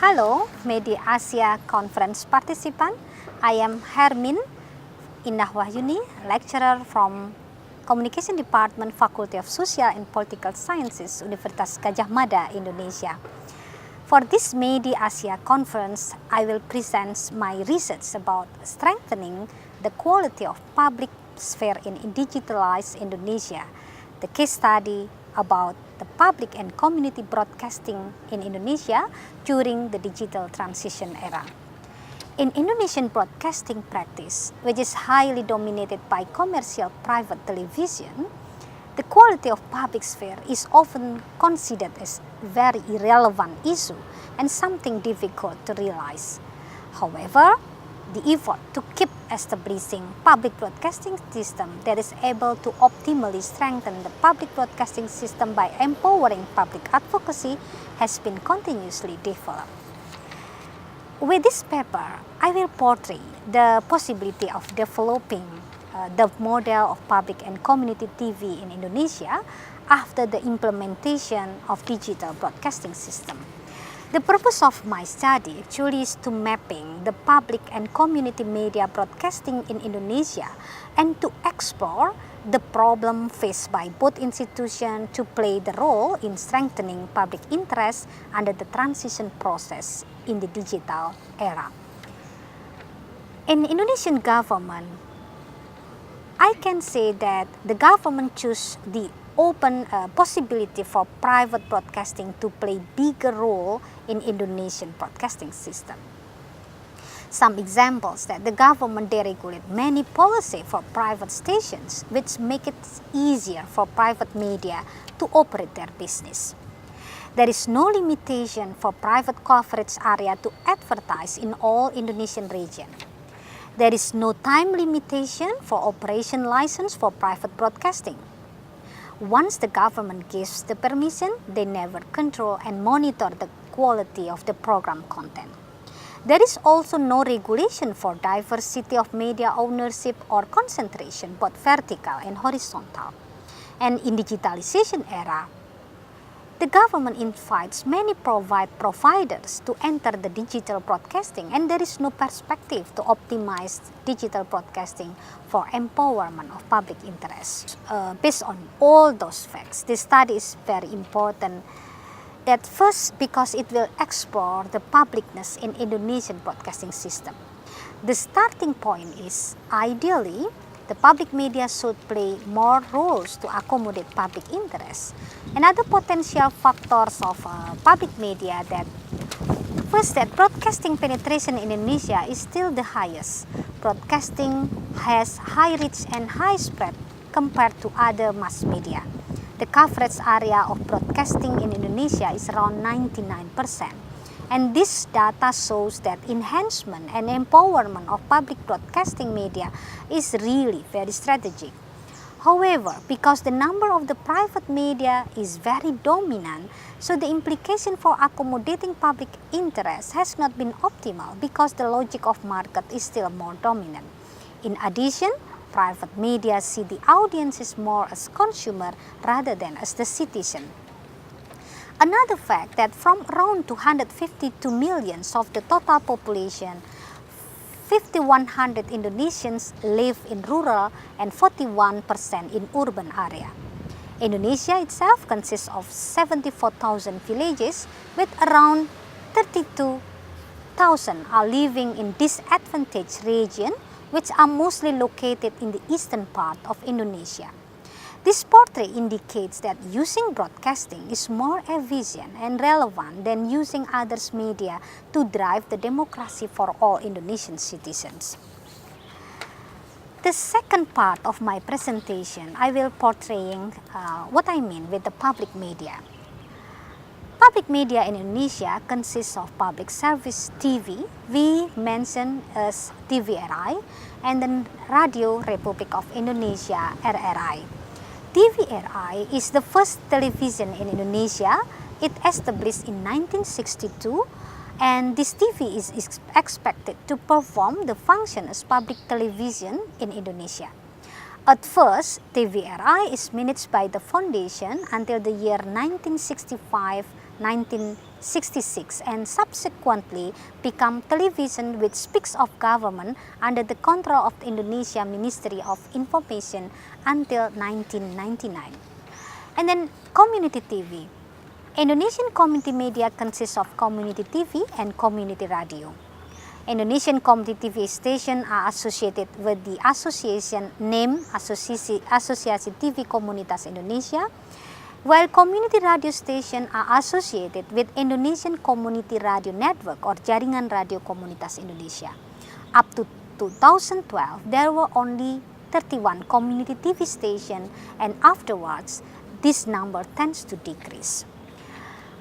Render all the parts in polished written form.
Halo, Media Asia Conference participant. I am Hermin Indah Wahyuni, lecturer from Communication Department, Faculty of Social and Political Sciences, Universitas Gadjah Mada, Indonesia. For this Media Asia Conference, I will present my research about strengthening the quality of public sphere in Digitalized Indonesia, the case study about the public and community broadcasting in Indonesia during the digital transition era. In Indonesian broadcasting practice, which is highly dominated by commercial private television, the quality of public sphere is often considered as a very irrelevant issue and something difficult to realize. However, the effort to keep establishing public broadcasting system that is able to optimally strengthen the public broadcasting system by empowering public advocacy has been continuously developed. With this paper, I will portray the possibility of developing the model of public and community TV in Indonesia after the implementation of digital broadcasting system. The purpose of my study actually is to mapping the public and community media broadcasting in Indonesia and to explore the problem faced by both institutions to play the role in strengthening public interest under the transition process in the digital era. In Indonesian government, I can say that the government chose the open possibility for private broadcasting to play bigger role in Indonesian broadcasting system. Some examples that the government deregulate many policy for private stations, which make it easier for private media to operate their business. There is no limitation for private coverage area to advertise in all Indonesian region. There is no time limitation for operation license for private broadcasting. Once the government gives the permission, they never control and monitor the quality of the program content. There is also no regulation for diversity of media ownership or concentration, both vertical and horizontal. And in digitalization era, the government invites many providers to enter the digital broadcasting, and there is no perspective to optimize digital broadcasting for empowerment of public interest. Based on all those facts, this study is very important. That first, because it will explore the publicness in Indonesian broadcasting system. The starting point is, ideally, the public media should play more roles to accommodate public interest. Another potential factors of public media that first, that broadcasting penetration in Indonesia is still the highest. Broadcasting has high reach and high spread compared to other mass media. The coverage area of broadcasting in Indonesia is around 99%. And this data shows that enhancement and empowerment of public broadcasting media is really very strategic. However, because the number of the private media is very dominant, so the implication for accommodating public interest has not been optimal because the logic of market is still more dominant. In addition, private media see the audiences more as consumer rather than as the citizen. Another fact that from around 252 million of the total population, 5,100 Indonesians live in rural and 41% in urban area. Indonesia itself consists of 74,000 villages with around 32,000 are living in disadvantaged region, which are mostly located in the eastern part of Indonesia. This portrait indicates that using broadcasting is more efficient and relevant than using others media to drive the democracy for all Indonesian citizens. The second part of my presentation, I will portraying what I mean with the public media. Public media in Indonesia consists of public service TV, we mention as TVRI, and then Radio Republic of Indonesia, RRI. TVRI is the first television in Indonesia. It established in 1962, and this TV is expected to perform the function as public television in Indonesia. At first, TVRI is managed by the foundation until the year 1965 1966 and subsequently become television which speaks of government under the control of the Indonesia Ministry of Information until 1999. And then community TV. Indonesian community media consists of community TV and community radio. Indonesian community TV stations are associated with the association named Asosiasi TV Komunitas Indonesia, while community radio stations are associated with Indonesian Community Radio Network or Jaringan Radio Komunitas Indonesia. Up to 2012, there were only 31 community TV stations, and afterwards, this number tends to decrease.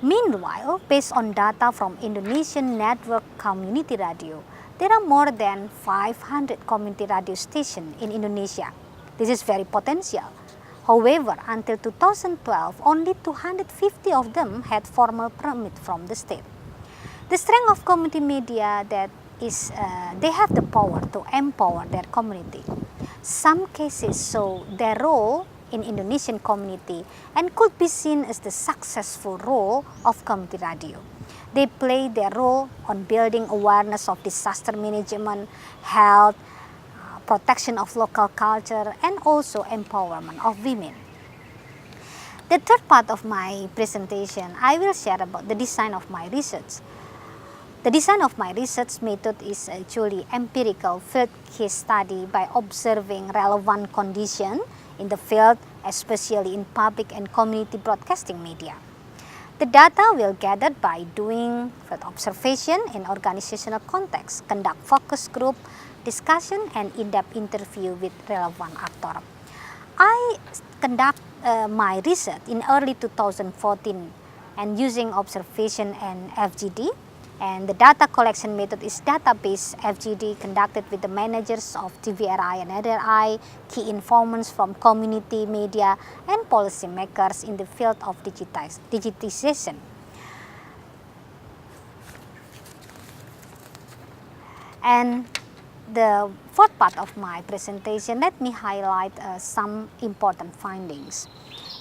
Meanwhile, based on data from Indonesian Network Community Radio, there are more than 500 community radio stations in Indonesia. This is very potential. However, until 2012, only 250 of them had formal permit from the state. The strength of community media that is they have the power to empower their community. Some cases show their role in Indonesian community and could be seen as the successful role of community radio. They play their role on building awareness of disaster management, health, protection of local culture, and also empowerment of women. The third part of my presentation, I will share about the design of my research. The design of my research method is actually empirical field case study by observing relevant conditions in the field, especially in public and community broadcasting media. The data will gathered by doing field observation in organizational context, conduct focus group discussion, and in-depth interview with relevant actors. I conduct my research in early 2014 and using observation and FGD. And the data collection method is database FGD conducted with the managers of TVRI and RRI, key informants from community media, and policymakers in the field of digitization. And the fourth part of my presentation, let me highlight some important findings.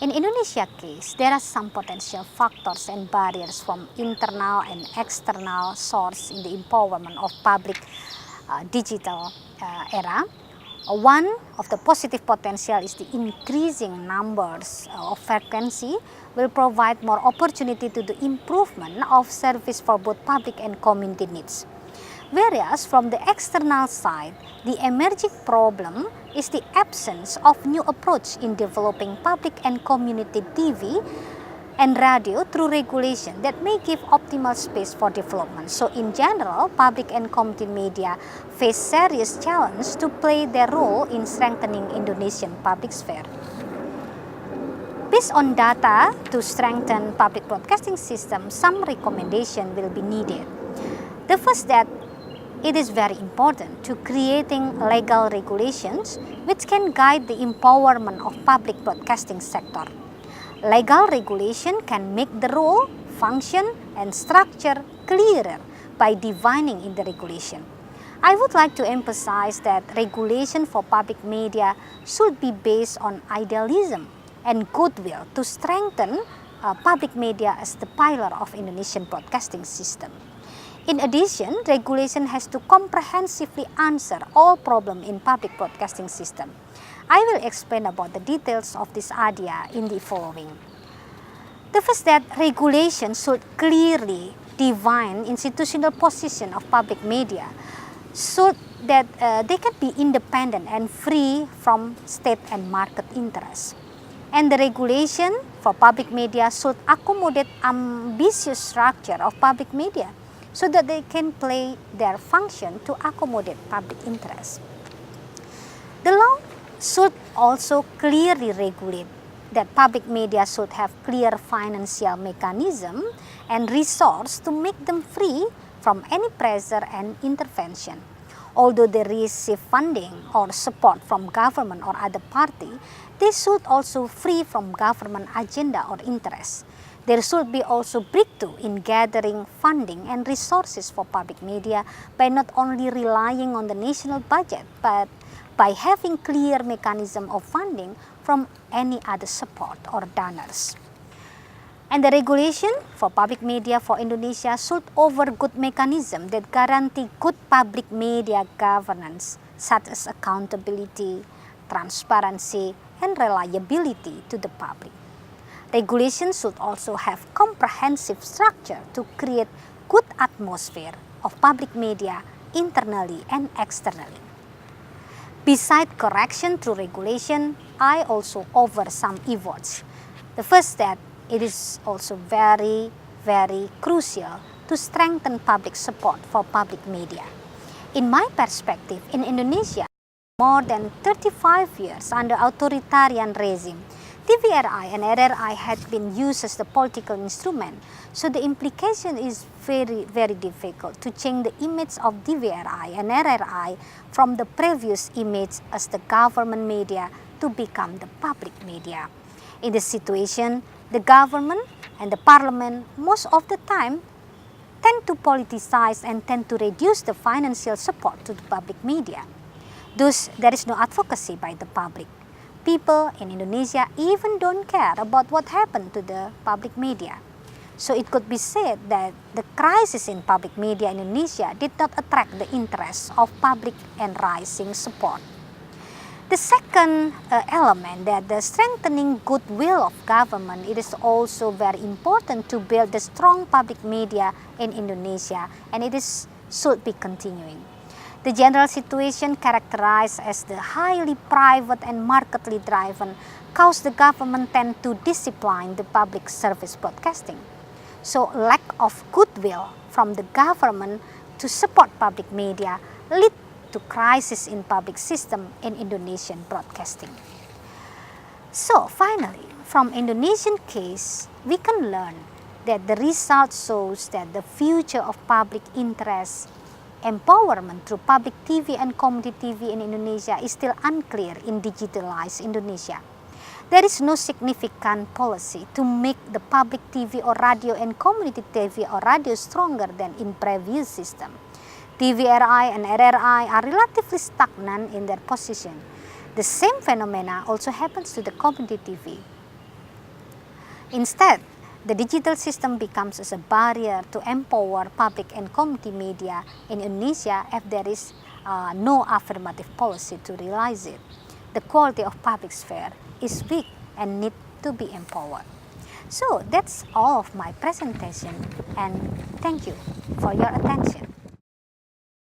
In Indonesia case, there are some potential factors and barriers from internal and external source in the empowerment of public digital era. One of the positive potential is the increasing numbers of frequency will provide more opportunity to the improvement of service for both public and community needs. Whereas from the external side, the emerging problem is the absence of new approach in developing public and community TV and radio through regulation that may give optimal space for development. So in general, public and community media face serious challenge to play their role in strengthening Indonesian public sphere. Based on data to strengthen public broadcasting system, some recommendation will be needed. The first that it is very important to creating legal regulations which can guide the empowerment of public broadcasting sector. Legal regulation can make the role, function, and structure clearer by defining in the regulation. I would like to emphasize that regulation for public media should be based on idealism and goodwill to strengthen public media as the pillar of Indonesian broadcasting system. In addition, regulation has to comprehensively answer all problems in public broadcasting system. I will explain about the details of this idea in the following. The first that regulation should clearly define institutional position of public media so that they can be independent and free from state and market interests. And the regulation for public media should accommodate ambitious structure of public media so that they can play their function to accommodate public interest. The law should also clearly regulate that public media should have clear financial mechanism and resource to make them free from any pressure and intervention. Although they receive funding or support from government or other party, they should also free from government agenda or interest. There should be also breakthrough in gathering funding and resources for public media by not only relying on the national budget, but by having clear mechanism of funding from any other support or donors. And the regulation for public media for Indonesia should offer good mechanism that guarantee good public media governance, such as accountability, transparency, and reliability to the public. Regulation should also have comprehensive structure to create good atmosphere of public media internally and externally. Beside correction through regulation, I also offer some efforts. The first that it is also very crucial to strengthen public support for public media. In my perspective, in Indonesia, more than 35 years under authoritarian regime, TVRI and RRI had been used as the political instrument, so the implication is very difficult to change the image of TVRI and RRI from the previous image as the government media to become the public media. In this situation, the government and the parliament most of the time tend to politicize and tend to reduce the financial support to the public media. Thus, there is no advocacy by the public. People in Indonesia even don't care about what happened to the public media. So it could be said that the crisis in public media in Indonesia did not attract the interest of public and rising support. The second element, that the strengthening goodwill of government, it is also very important to build the strong public media in Indonesia, and it should be continuing. The general situation characterized as the highly private and markedly driven caused the government tend to discipline the public service broadcasting. So lack of goodwill from the government to support public media lead to crisis in public system in Indonesian broadcasting. So finally, from Indonesian case, we can learn that the result shows that the future of public interest empowerment through public TV and community TV in Indonesia is still unclear in digitalized Indonesia. There is no significant policy to make the public TV or radio and community TV or radio stronger than in previous system. TVRI and RRI are relatively stagnant in their position. The same phenomena also happens to the community TV. Instead, the digital system becomes as a barrier to empower public and community media in Indonesia if there is no affirmative policy to realize it. The quality of public sphere is weak and need to be empowered. So that's all of my presentation, and thank you for your attention.